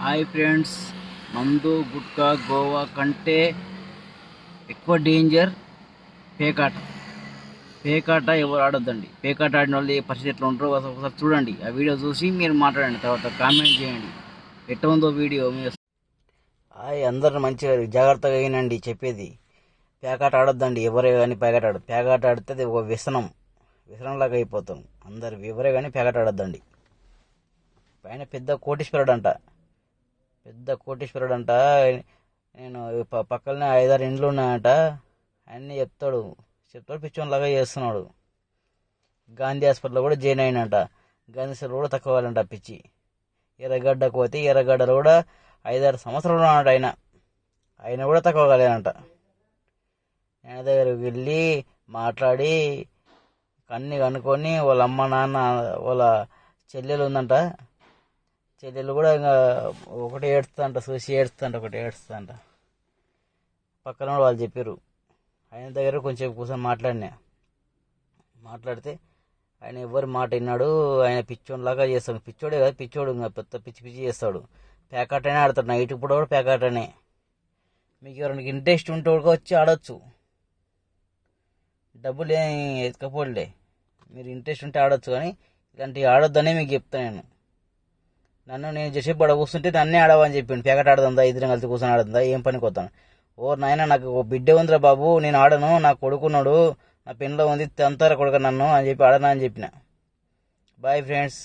Hi friends, మందు గుట్కా గోవా కంటే ఎక్కువ డేంజర్ పేకాట. పేకాట ఎవరు ఆడొద్దండి. పేకాట ఆడిన వాళ్ళు ఏ పరిస్థితి ఎట్లా ఉంటారో ఒకసారి చూడండి. ఆ వీడియో చూసి మీరు మాట్లాడండి, తర్వాత కామెంట్ చేయండి ఎట్లా ఉందో వీడియో. హాయ్, అందరు మంచిగా జాగ్రత్తగా అయినండి చెప్పేది. పేకాట ఆడొద్దండి ఎవరే కానీ. పేకాట ఆడితే అది ఒక వ్యసనంలాగా అయిపోతాం. అందరు ఎవరే కానీ పేకాట ఆడొద్దండి. పైన పెద్ద కోటీశ్వరుడు అంట. నేను పక్కనే 5-6 ఇండ్లు ఉన్నాయంట. అన్నీ చెప్తాడు పిచ్చోన్లాగా చేస్తున్నాడు. గాంధీ హాస్పిటల్లో కూడా జాయిన్ అయినంట. గాంధీ హాస్పిటల్ కూడా తక్కువ కావాలంట పిచ్చి. ఎర్రగడ్డకు పోతే ఎర్రగడ్డలో కూడా 5-6 సంవత్సరాలు ఉన్నాడు ఆయన కూడా తక్కువ కాలేదంట. ఆయన దగ్గరికి వెళ్ళి మాట్లాడి అన్నీ కనుక్కొని వాళ్ళ అమ్మ నాన్న వాళ్ళ చెల్లెలు ఉందంట. చెల్లెలు కూడా ఇంకా ఒకటి ఏడుస్తుందంట, చూసి ఒకటి ఏడుస్తుందంట. పక్కన వాళ్ళు చెప్పారు. ఆయన దగ్గర కొంచెం కూర్చొని మాట్లాడితే ఆయన ఎవరి మాట విన్నాడు. ఆయన పిచ్చోన్లాగా చేస్తాడు. పిచ్చోడే కదా, పిచ్చోడు ఇంకా పెద్ద పిచ్చి పిచ్చి చేస్తాడు. పేకాటనే ఆడతాడు. నైట్ పూట కూడా పేకాటనే. మీకు ఎవరికి ఇంట్రెస్ట్ ఉంటే కూడా వచ్చి ఆడొచ్చు. డబ్బులు ఏం ఎత్తుకపోలే. మీరు ఇంట్రెస్ట్ ఉంటే ఆడొచ్చు, కానీ ఇలాంటివి ఆడొద్దనే మీకు చెప్తాను. నేను చేసేపు ఆడ కూర్చుంటే నన్నే ఆడవని చెప్పిండు. పేకాట ఆడదా, ఇద్దరం కలిసి కూర్చొని ఆడదా, ఏం పనికి వస్తాను. ఓ నాయన, నాకు ఒక బిడ్డ ఉందిరా బాబు, నేను ఆడను, నా కొడుకున్నాడు, నా పెన్లో ఉంది, తంతారా కొడుకు నన్ను అని చెప్పి ఆడనా అని చెప్పిన. Bye friends.